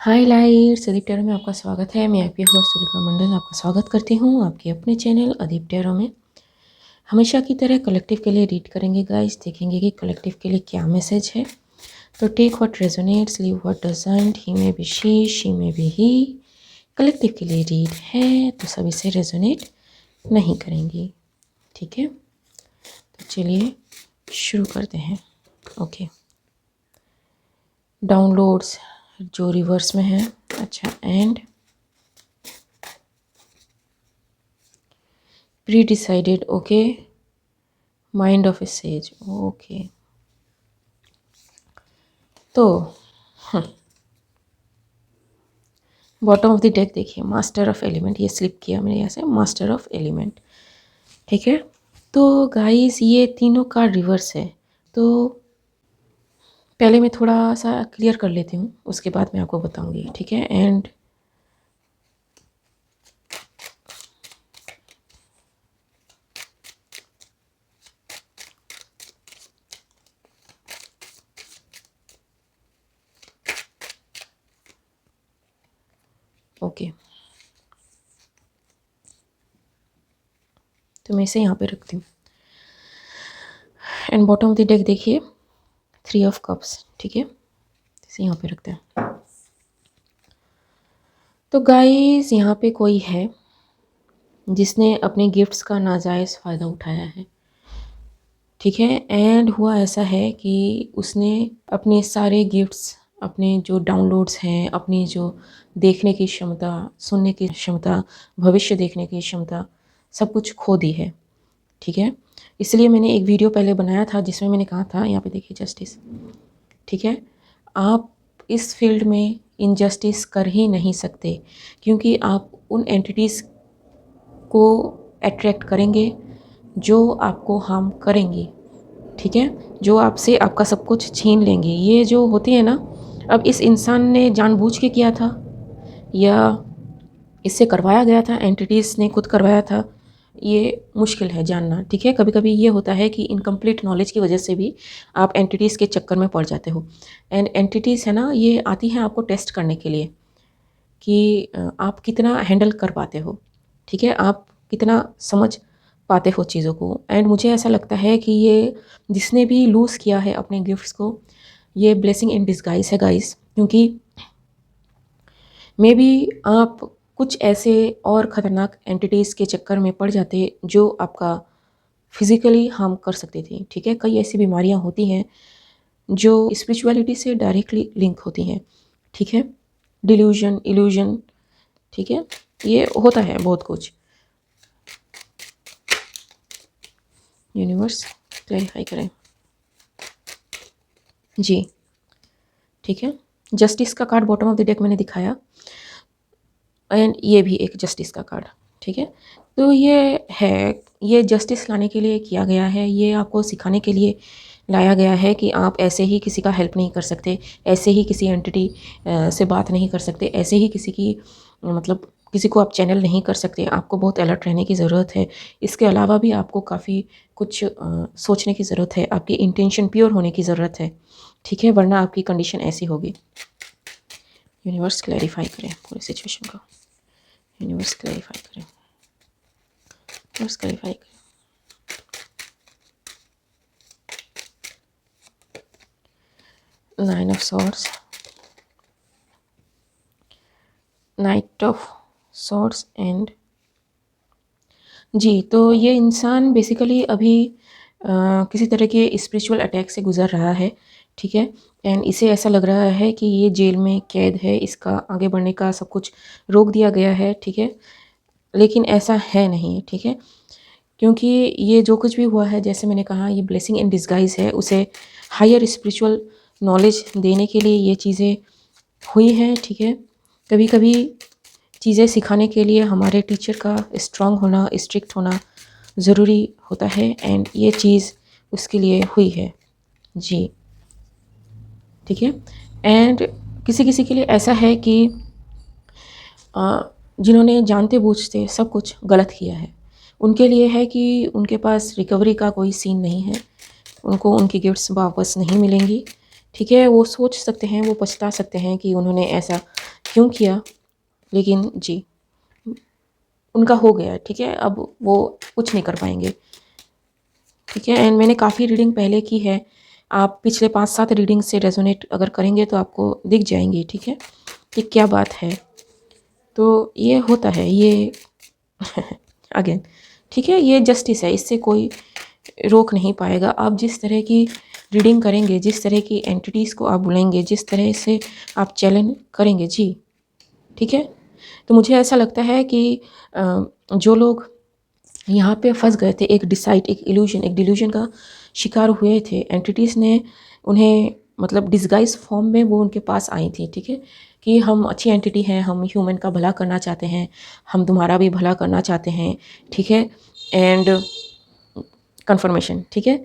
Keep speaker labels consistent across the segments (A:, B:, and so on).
A: हाय lights, Adeep tarot में आपका स्वागत है। मैं आपकी होस्ट तुलिका मंडल आपका स्वागत करती हूँ आपके अपने चैनल अदीप टैरो में। हमेशा की तरह कलेक्टिव के लिए रीड करेंगे गाइस, देखेंगे कि कलेक्टिव के लिए क्या मैसेज है। तो take what resonates, leave what doesn't, ही में भी शी में भी ही। कलेक्टिव के लिए रीड है तो सभी से रेजोनेट नहीं करेंगी, ठीक है। तो चलिए शुरू करते हैं। ओके, डाउनलोड्स जो रिवर्स में है। अच्छा, and pre-decided, okay, mind of a sage, okay। तो बॉटम ऑफ द डेक देखिए, मास्टर ऑफ एलिमेंट, ये स्लिप किया मैंने यहाँ से, मास्टर ऑफ एलिमेंट, ठीक है। तो गाइस ये तीनों कार्ड रिवर्स है, तो पहले मैं थोड़ा सा क्लियर कर लेती हूँ, उसके बाद मैं आपको बताऊंगी, ठीक है। एंड ओके, तो मैं इसे यहाँ पे रखती हूँ। And bottom of the deck देखिए, 3 ऑफ कप्स, ठीक है, इसे यहाँ पे रखते हैं। तो गाइस यहाँ पे कोई है जिसने अपने गिफ्ट्स का नाजायज़ फ़ायदा उठाया है, ठीक है। एंड हुआ ऐसा है कि उसने अपने सारे गिफ्ट्स, अपने जो डाउनलोड्स हैं, अपनी जो देखने की क्षमता, सुनने की क्षमता, भविष्य देखने की क्षमता, सब कुछ खो दी है, ठीक है। इसलिए मैंने एक वीडियो पहले बनाया था जिसमें मैंने कहा था, यहाँ पे देखिए जस्टिस, ठीक है। आप इस फील्ड में इनजस्टिस कर ही नहीं सकते, क्योंकि आप उन एंटिटीज़ को अट्रैक्ट करेंगे जो आपको हार्म करेंगी, ठीक है, जो आपसे आपका सब कुछ छीन लेंगे। ये जो होती है ना, अब इस इंसान ने जानबूझ के किया था या इससे करवाया गया था, एंटिटीज़ ने खुद करवाया था, ये मुश्किल है जानना, ठीक है। कभी कभी ये होता है कि इनकम्प्लीट नॉलेज की वजह से भी आप एंटिटीज़ के चक्कर में पड़ जाते हो। एंड एंटिटीज़ है ना, ये आती हैं आपको टेस्ट करने के लिए कि आप कितना हैंडल कर पाते हो, ठीक है, आप कितना समझ पाते हो चीज़ों को। एंड मुझे ऐसा लगता है कि ये जिसने भी लूज़ किया है अपने गिफ्ट्स को, ये ब्लेसिंग इन डिस्गाइज है गाइस, क्योंकि मे बी आप कुछ ऐसे और ख़तरनाक एंटिटीज़ के चक्कर में पड़ जाते जो आपका फिज़िकली हार्म कर सकती थी, ठीक है। कई ऐसी बीमारियां होती हैं जो स्पिरिचुअलिटी से डायरेक्टली लिंक होती हैं, ठीक है। डिल्यूजन, इल्यूजन, ठीक है, ये होता है बहुत कुछ। यूनिवर्स क्लैरिफाई करें जी, ठीक है। जस्टिस का card bottom of the deck मैंने दिखाया, एंड ये भी एक जस्टिस का कार्ड, ठीक है। तो ये है, ये जस्टिस लाने के लिए किया गया है, ये आपको सिखाने के लिए लाया गया है कि आप ऐसे ही किसी का हेल्प नहीं कर सकते, ऐसे ही किसी एंटिटी से बात नहीं कर सकते, ऐसे ही किसी की मतलब किसी को आप चैनल नहीं कर सकते, आपको बहुत अलर्ट रहने की ज़रूरत है। इसके अलावा भी आपको काफ़ी कुछ सोचने की ज़रूरत है, आपकी इंटेंशन प्योर होने की ज़रूरत है, ठीक है, वरना आपकी कंडीशन ऐसी होगी। यूनिवर्स क्लैरिफाई करें पूरी सिचुएशन को, यूनिवर्स क्लैरिफाई करें, यूनिवर्स क्लैरिफाई करें। Nine of swords, knight of swords and जी, तो ये इंसान बेसिकली अभी किसी तरह के स्पिरिचुअल अटैक से गुजर रहा है, ठीक है। एंड इसे ऐसा लग रहा है कि ये जेल में कैद है, इसका आगे बढ़ने का सब कुछ रोक दिया गया है, ठीक है। लेकिन ऐसा है नहीं, ठीक है, क्योंकि ये जो कुछ भी हुआ है, जैसे मैंने कहा, ये ब्लेसिंग इन डिस्गाइज है, उसे हायर स्पिरिचुअल नॉलेज देने के लिए ये चीज़ें हुई हैं, ठीक है। कभी कभी चीज़ें सिखाने के लिए हमारे टीचर का स्ट्रांग होना, स्ट्रिक्ट होना ज़रूरी होता है, एंड ये चीज़ उसके लिए हुई है जी, ठीक है। एंड किसी किसी के लिए ऐसा है कि जिन्होंने जानते बूझते सब कुछ गलत किया है, उनके लिए है कि उनके पास रिकवरी का कोई सीन नहीं है, उनको उनकी गिफ्ट्स वापस नहीं मिलेंगी, ठीक है, वो सोच सकते हैं, वो पछता सकते हैं कि उन्होंने ऐसा क्यों किया, लेकिन जी उनका हो गया, ठीक है, अब वो कुछ नहीं कर पाएंगे। ठीक है, एंड मैंने काफ़ी रीडिंग पहले की है, आप पिछले 5-7 रीडिंग से रेजोनेट अगर करेंगे तो आपको दिख जाएंगी, ठीक है, कि क्या बात है। तो ये होता है, ये अगेन ठीक है, ये जस्टिस है, इससे कोई रोक नहीं पाएगा। आप जिस तरह की रीडिंग करेंगे, जिस तरह की एंटिटीज़ को आप बुलाएंगे, जिस तरह से आप चैलेंज करेंगे जी, ठीक है। तो मुझे ऐसा लगता है कि जो लोग यहाँ पे फंस गए थे, एक डिसाइड, एक इल्यूजन, एक डिल्यूजन का शिकार हुए थे, एंटिटीज़ ने उन्हें मतलब डिस्गाइज फॉर्म में वो उनके पास आई थी, ठीक है, कि हम अच्छी एंटिटी हैं, हम ह्यूमन का भला करना चाहते हैं, हम तुम्हारा भी भला करना चाहते हैं, ठीक है, एंड कंफर्मेशन, ठीक है।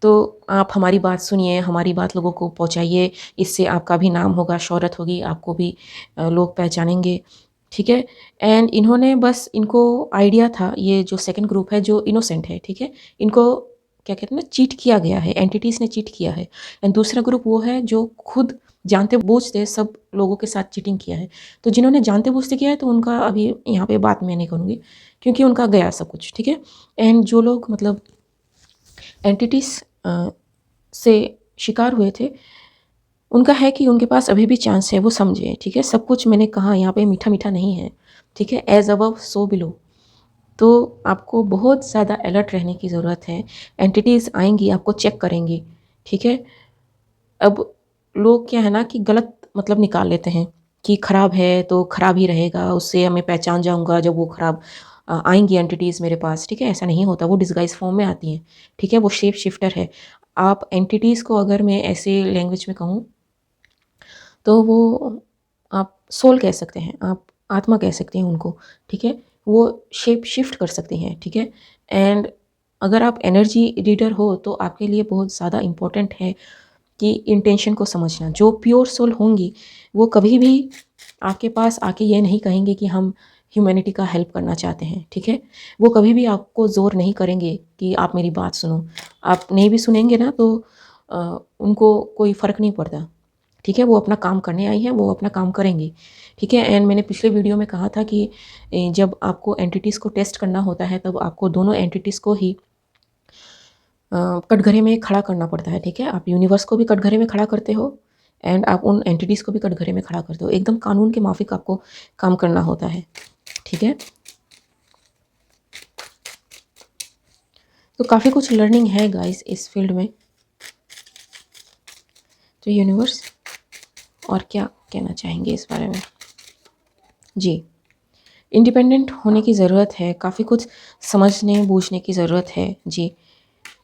A: तो आप हमारी बात सुनिए, हमारी बात लोगों को पहुंचाइए, इससे आपका भी नाम होगा, शोहरत होगी, आपको भी लोग पहचानेंगे, ठीक है। एंड इन्होंने बस, इनको आइडिया था, ये जो सेकंड ग्रुप है जो इनोसेंट है, ठीक है, इनको क्या कहते हैं ना, चीट किया गया है, एंटिटीज़ ने चीट किया है। एंड दूसरा ग्रुप वो है जो खुद जानते बूझते सब लोगों के साथ चीटिंग किया है। तो जिन्होंने जानते बूझते किया है तो उनका अभी यहाँ पे बात मैं नहीं करूँगी, क्योंकि उनका गया सब कुछ, ठीक है। एंड जो लोग मतलब एंटिटीज़ से शिकार हुए थे, उनका है कि उनके पास अभी भी चांस है, वो समझे, ठीक है। सब कुछ मैंने कहा यहाँ पे मीठा मीठा नहीं है, ठीक है, एज अबव सो बिलो। तो आपको बहुत ज़्यादा अलर्ट रहने की ज़रूरत है। एंटिटीज़ आएंगी, आपको चेक करेंगी, ठीक है। अब लोग क्या है ना कि गलत मतलब निकाल लेते हैं कि ख़राब है तो ख़राब ही रहेगा, उससे मैं पहचान जाऊंगा जब वो ख़राब आएंगी एंटिटीज़ मेरे पास, ठीक है। ऐसा नहीं होता, वो डिस्गाइज फॉर्म में आती हैं, ठीक है, वो शेप शिफ्टर है। आप एंटिटीज़ को अगर मैं ऐसे लैंग्वेज में कहूँ तो वो आप सोल कह सकते हैं, आप आत्मा कह सकते हैं उनको, ठीक है। वो शेप शिफ्ट कर सकती हैं, ठीक है। एंड अगर आप एनर्जी रीडर हो तो आपके लिए बहुत ज़्यादा इम्पोर्टेंट है कि इंटेंशन को समझना। जो प्योर सोल होंगी वो कभी भी आपके पास आके ये नहीं कहेंगे कि हम ह्यूमैनिटी का हेल्प करना चाहते हैं, ठीक है। वो कभी भी आपको ज़ोर नहीं करेंगे कि आप मेरी बात सुनो। आप नहीं भी सुनेंगे ना तो उनको कोई फ़र्क नहीं पड़ता, ठीक है। वो अपना काम करने आई हैं, वो अपना काम करेंगी, ठीक है। एंड मैंने पिछले वीडियो में कहा था कि जब आपको एंटिटीज़ को टेस्ट करना होता है तब आपको दोनों एंटिटीज़ को ही कटघरे में खड़ा करना पड़ता है, ठीक है। आप यूनिवर्स को भी कटघरे में खड़ा करते हो एंड आप उन एंटिटीज़ को भी कटघरे में खड़ा करते हो, एकदम कानून के माफिक आपको काम करना होता है, ठीक है। तो काफ़ी कुछ लर्निंग है गाइस इस फील्ड में। तो यूनिवर्स और क्या कहना चाहेंगे इस बारे में जी। इंडिपेंडेंट होने की ज़रूरत है, काफ़ी कुछ समझने बूझने की ज़रूरत है जी,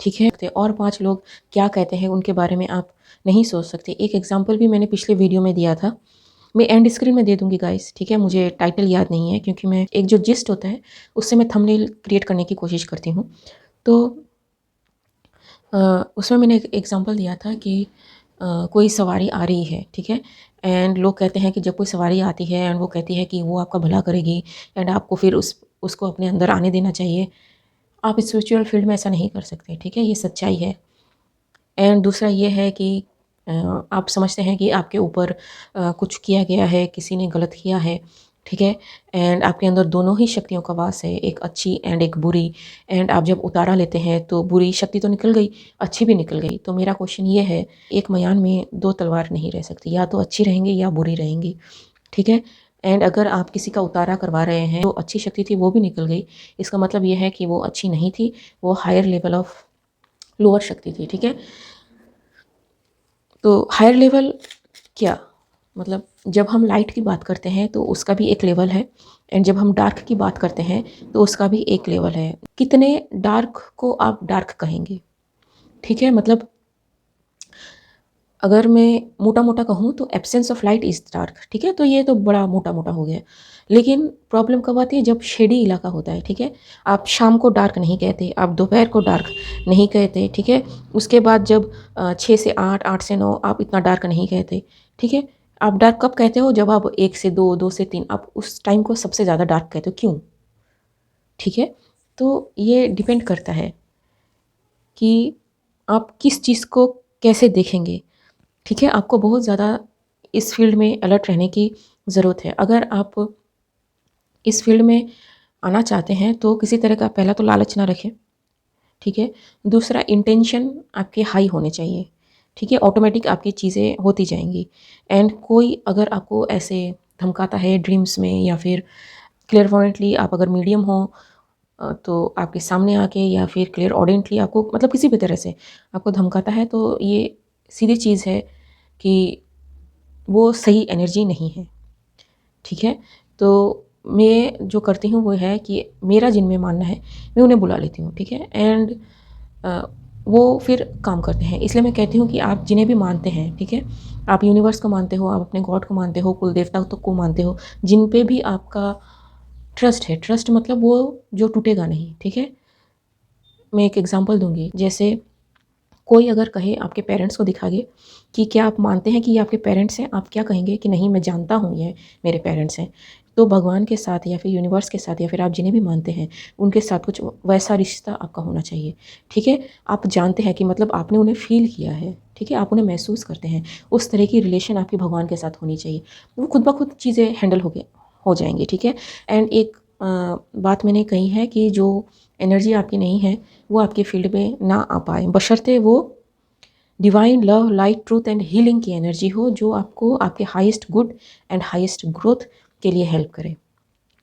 A: ठीक है। और 5 लोग क्या कहते हैं उनके बारे में आप नहीं सोच सकते। एक एग्जांपल भी मैंने पिछले वीडियो में दिया था, मैं एंड स्क्रीन में दे दूंगी गाइस, ठीक है। मुझे टाइटल याद नहीं है क्योंकि मैं एक जो जिस्ट होता है उससे मैं थंबनेल क्रिएट करने की कोशिश करती हूँ। तो उसमें मैंने एक एग्जांपल दिया था कि कोई सवारी आ रही है, ठीक है। एंड लोग कहते हैं कि जब कोई सवारी आती है एंड वो कहती है कि वो आपका भला करेगी एंड आपको फिर उसको अपने अंदर आने देना चाहिए। आप स्पिरिचुअल फील्ड में ऐसा नहीं कर सकते, ठीक है, ये सच्चाई है। एंड दूसरा ये है कि आप समझते हैं कि आपके ऊपर कुछ किया गया है, किसी ने गलत किया है, ठीक है। एंड आपके अंदर दोनों ही शक्तियों का वास है, एक अच्छी एंड एक बुरी। एंड आप जब उतारा लेते हैं तो बुरी शक्ति तो निकल गई, अच्छी भी निकल गई। तो मेरा क्वेश्चन ये है, एक मयान में 2 तलवार नहीं रह सकती, या तो अच्छी रहेंगी या बुरी रहेंगी, ठीक है। एंड अगर आप किसी का उतारा करवा रहे हैं, जो अच्छी शक्ति थी वो भी निकल गई, इसका मतलब ये है कि वो अच्छी नहीं थी, वो हायर लेवल ऑफ लोअर शक्ति थी, ठीक है। तो हायर लेवल क्या मतलब, जब हम लाइट की बात करते हैं तो उसका भी एक लेवल है, एंड जब हम डार्क की बात करते हैं तो उसका भी एक लेवल है। कितने डार्क को आप डार्क कहेंगे, ठीक है। मतलब अगर मैं मोटा मोटा कहूँ तो absence of light is dark, ठीक है। तो ये तो बड़ा मोटा मोटा हो गया, लेकिन प्रॉब्लम कब आती है, जब शेडी इलाका होता है, ठीक है। आप शाम को डार्क नहीं कहते, आप दोपहर को डार्क नहीं कहते, ठीक है। उसके बाद जब 6 से 8, 8 से 9 आप इतना डार्क नहीं कहते, ठीक है। आप डार्क कब कहते हो, जब आप 1 से 2, 2 से 3, आप उस टाइम को सबसे ज़्यादा डार्क कहते हो, क्यों, ठीक है। तो ये डिपेंड करता है कि आप किस चीज़ को कैसे देखेंगे। ठीक है, आपको बहुत ज़्यादा इस फील्ड में अलर्ट रहने की ज़रूरत है। अगर आप इस फील्ड में आना चाहते हैं तो किसी तरह का पहला तो लालच ना रखें, ठीक है। दूसरा, इंटेंशन आपके हाई होने चाहिए, ठीक है। ऑटोमेटिक आपकी चीज़ें होती जाएंगी। एंड कोई अगर आपको ऐसे धमकाता है ड्रीम्स में, या फिर क्लियरवॉयेंटली आप अगर मीडियम हो तो आपके सामने आके, या फिर क्लियर ऑडियंटली आपको मतलब किसी भी तरह से आपको धमकाता है, तो ये सीधी चीज़ है कि वो सही एनर्जी नहीं है, ठीक है। तो मैं जो करती हूँ वो है कि मेरा जिनमें मानना है मैं उन्हें बुला लेती हूँ, ठीक है। एंड वो फिर काम करते हैं। इसलिए मैं कहती हूँ कि आप जिन्हें भी मानते हैं, ठीक है, आप यूनिवर्स को मानते हो, आप अपने गॉड को मानते हो, कुल देवता तो को मानते हो, जिन पे भी आपका ट्रस्ट है, ट्रस्ट मतलब वो जो टूटेगा नहीं, ठीक है। मैं एक एग्जांपल दूंगी, जैसे कोई अगर कहे आपके पेरेंट्स को दिखा के कि क्या आप मानते हैं कि ये आपके पेरेंट्स हैं, आप क्या कहेंगे कि नहीं मैं जानता हूँ ये मेरे पेरेंट्स हैं। तो भगवान के साथ या फिर यूनिवर्स के साथ या फिर आप जिन्हें भी मानते हैं उनके साथ कुछ वैसा रिश्ता आपका होना चाहिए, ठीक है। आप जानते हैं कि मतलब आपने उन्हें फील किया है, ठीक है, आप उन्हें महसूस करते हैं। उस तरह की रिलेशन आपकी भगवान के साथ होनी चाहिए। वो खुद ब खुद चीज़ें हैंडल हो जाएंगी, ठीक है। एंड एक बात मैंने कही है कि जो एनर्जी आपकी नहीं है वो आपके फील्ड में ना आ पाए, बशर्ते वो divine love, light, truth and healing की एनर्जी हो, जो आपको आपके highest good and highest growth के लिए हेल्प करे,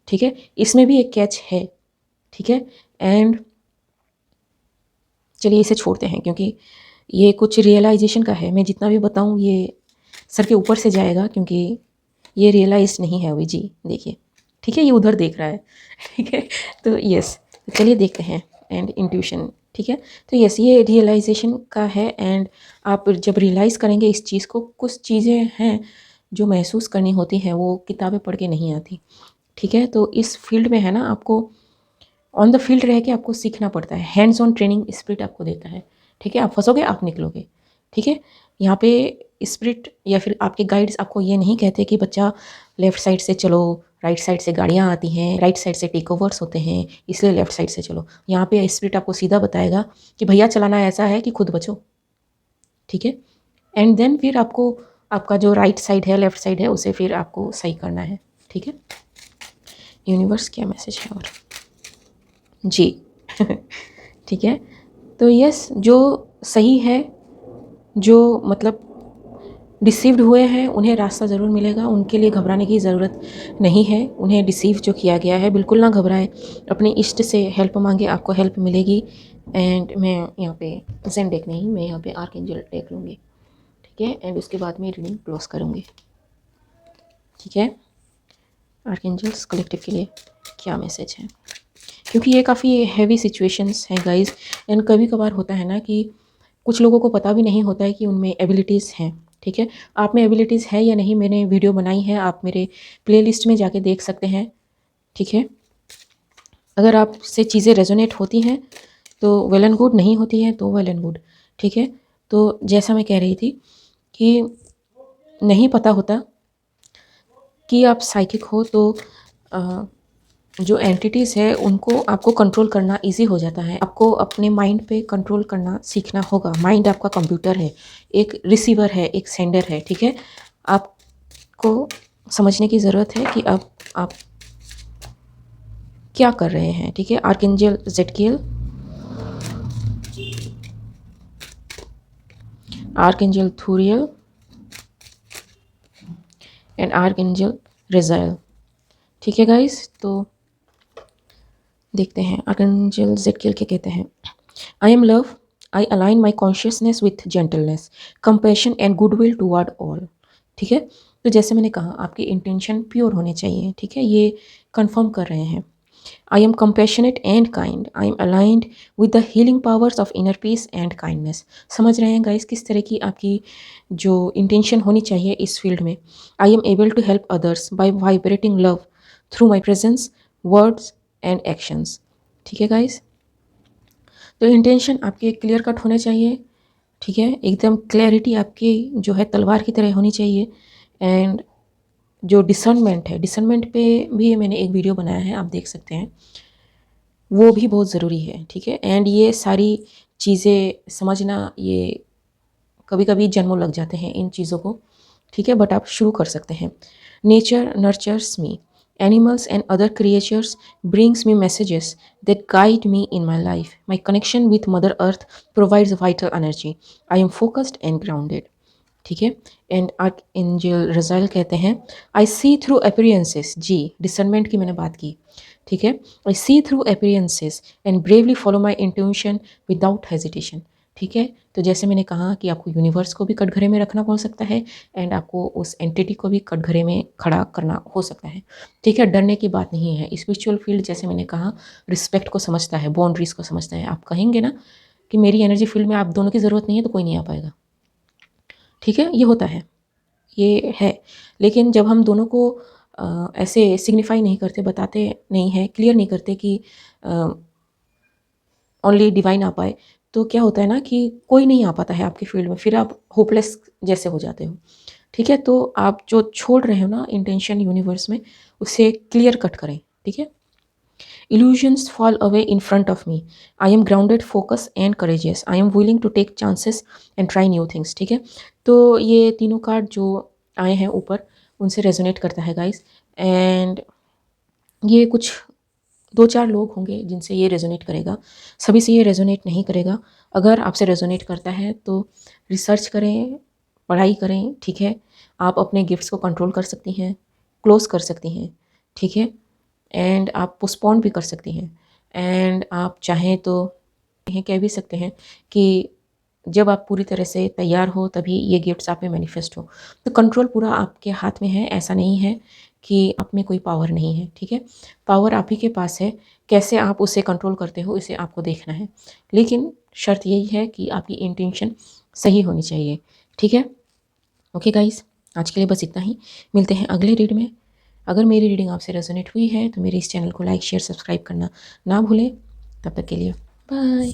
A: ठीक है। इसमें भी एक कैच है, ठीक है। एंड चलिए इसे छोड़ते हैं, क्योंकि ये कुछ रियलाइजेशन का है। मैं जितना भी बताऊं ये सर के ऊपर से जाएगा, क्योंकि ये रियलाइज नहीं है अभी जी। देखिए, ठीक है, ये उधर देख रहा है ठीक है। तो यस, चलिए देखते हैं। एंड इंट्यूशन, ठीक है। तो यस, ये रियलाइजेशन का है। एंड आप जब रियलाइज़ करेंगे इस चीज़ को, कुछ चीज़ें हैं जो महसूस करनी होती हैं, वो किताबें पढ़ के नहीं आती, ठीक है। तो इस फील्ड में है ना, आपको ऑन द फील्ड रह के आपको सीखना पड़ता है। हैंड्स ऑन ट्रेनिंग स्पिरिट आपको देता है, ठीक है। आप फंसोगे, आप निकलोगे, ठीक है। यहाँ पे स्पिरिट या फिर आपके गाइड्स आपको ये नहीं कहते कि बच्चा लेफ़्ट साइड से चलो, राइट साइड से गाड़ियाँ आती हैं, राइट साइड से टेक ओवर्स होते हैं, इसलिए लेफ़्ट साइड से चलो। यहाँ पे स्पिरिट आपको सीधा बताएगा कि भैया चलाना ऐसा है कि खुद बचो, ठीक है। एंड देन फिर आपको आपका जो राइट साइड है, लेफ़्ट साइड है, उसे फिर आपको सही करना है, ठीक है। यूनिवर्स क्या मैसेज है और जी ठीक है। तो यस, जो सही है, जो मतलब डिसीव्ड हुए हैं, उन्हें रास्ता ज़रूर मिलेगा। उनके लिए घबराने की ज़रूरत नहीं है। उन्हें डिसीव जो किया गया है, बिल्कुल ना घबराएं। अपने इष्ट से हेल्प मांगे, आपको हेल्प मिलेगी। एंड मैं यहाँ पे जेन डेक नहीं, मैं यहाँ पे आर्कएंजल डेक लूँगी, ठीक है। एंड उसके बाद मैं रीडिंग क्लोज करूँगी, ठीक है। आर्कएंजल्स कलेक्टिव के लिए क्या मैसेज है, क्योंकि ये काफ़ी हैवी सिचुएशंस हैं गाइस। एंड कभी कभार होता है ना कि कुछ लोगों को पता भी नहीं होता है कि उनमें एबिलिटीज़ हैं, ठीक है। आप में एबिलिटीज़ है या नहीं, मैंने वीडियो बनाई है, आप मेरे प्लेलिस्ट में जाके देख सकते हैं, ठीक है। अगर आपसे चीज़ें रेजोनेट होती हैं तो वेल एंड गुड, नहीं होती हैं तो वेल एंड गुड, ठीक है। तो जैसा मैं कह रही थी कि नहीं पता होता कि आप साइकिक हो, तो जो एंटिटीज़ है उनको आपको कंट्रोल करना इजी हो जाता है। आपको अपने माइंड पे कंट्रोल करना सीखना होगा। माइंड आपका कंप्यूटर है, एक रिसीवर है, एक सेंडर है, ठीक है। आपको समझने की ज़रूरत है कि अब आप क्या कर रहे हैं, ठीक है। आर्कएंजल ज़ेडकिएल, आर्कएंजल थूरियल एंड आर्कएंजल रेज़ाइल, ठीक है गाइस। तो देखते हैं आर्कएंजल ज़ेडकिएल क्या कहते हैं। I am love, I align my consciousness with gentleness, compassion and goodwill toward all, ठीक है। तो जैसे मैंने कहा, आपकी इंटेंशन प्योर होने चाहिए, ठीक है। ये कंफर्म कर रहे हैं। I am compassionate and kind, I am aligned with the healing powers of inner peace and kindness. समझ रहे हैं गाइस किस तरह की आपकी जो इंटेंशन होनी चाहिए इस फील्ड में। I am able to help others by vibrating love through my presence, words and actions, ठीक है गाइस। तो इंटेंशन आपके क्लियर कट होने चाहिए, ठीक है। एकदम क्लैरिटी आपकी जो है तलवार की तरह होनी चाहिए। एंड जो डिसर्नमेंट है, डिसर्नमेंट पे भी मैंने एक वीडियो बनाया है, आप देख सकते हैं, वो भी बहुत ज़रूरी है, ठीक है। एंड ये सारी चीज़ें समझना, ये कभी कभी जन्मों लग जाते हैं इन चीज़ों को, ठीक है, बट आप शुरू कर सकते हैं। Nature nurtures me, animals and other creatures brings me messages that guide me in my life, my connection with mother earth provides vital energy, I am focused and grounded, ठीक है। एंड आर्क एंजल रजाइल कहते हैं, I see through appearances, जी discernment की मैंने बात की, ठीक है। I see through appearances and bravely follow my intuition without hesitation, ठीक है। तो जैसे मैंने कहा कि आपको यूनिवर्स को भी कटघरे में रखना पड़ सकता है एंड आपको उस एंटिटी को भी कटघरे में खड़ा करना हो सकता है, ठीक है। डरने की बात नहीं है। स्पिरिचुअल फील्ड जैसे मैंने कहा रिस्पेक्ट को समझता है, बाउंड्रीज को समझता है। आप कहेंगे ना कि मेरी एनर्जी फील्ड में आप दोनों की ज़रूरत नहीं है तो कोई नहीं आ पाएगा, ठीक है, ये होता है, ये है। लेकिन जब हम दोनों को ऐसे सिग्निफाई नहीं करते, बताते नहीं हैं, क्लियर नहीं करते कि ओनली डिवाइन आ पाए, तो क्या होता है ना कि कोई नहीं आ पाता है आपकी फील्ड में, फिर आप होपलेस जैसे हो जाते हो, ठीक है। तो आप जो छोड़ रहे हो ना इंटेंशन यूनिवर्स में, उसे क्लियर कट करें, ठीक है। Illusions fall away in front of me. I am grounded, focused and courageous. I am willing to take chances and try new things. ठीक है, तो ये तीनों कार्ड जो आए हैं ऊपर उनसे रेजोनेट करता है गाइस। एंड ये कुछ 2-4 लोग होंगे जिनसे ये रेजोनेट करेगा, सभी से ये रेजोनेट नहीं करेगा। अगर आपसे रेजोनेट करता है तो रिसर्च करें, पढ़ाई करें, ठीक है। आप अपने गिफ्ट्स को कंट्रोल कर सकती हैं, क्लोज कर सकती हैं, ठीक है। एंड आप पोस्टपोन भी कर सकती हैं। एंड आप चाहें तो ये कह भी सकते हैं कि जब आप पूरी तरह से तैयार हो तभी ये गिफ्ट्स आप में मैनिफेस्ट हो। तो कंट्रोल पूरा आपके हाथ में है, ऐसा नहीं है कि आप में कोई पावर नहीं है, ठीक है। पावर आप ही के पास है, कैसे आप उसे कंट्रोल करते हो इसे आपको देखना है। लेकिन शर्त यही है कि आपकी इंटेंशन सही होनी चाहिए, ठीक है। ओके गाइस, आज के लिए बस इतना ही, मिलते हैं अगले रीड में। अगर मेरी रीडिंग आपसे रेजोनेट हुई है तो मेरे इस चैनल को लाइक शेयर सब्सक्राइब करना ना भूलें। तब तक के लिए बाय।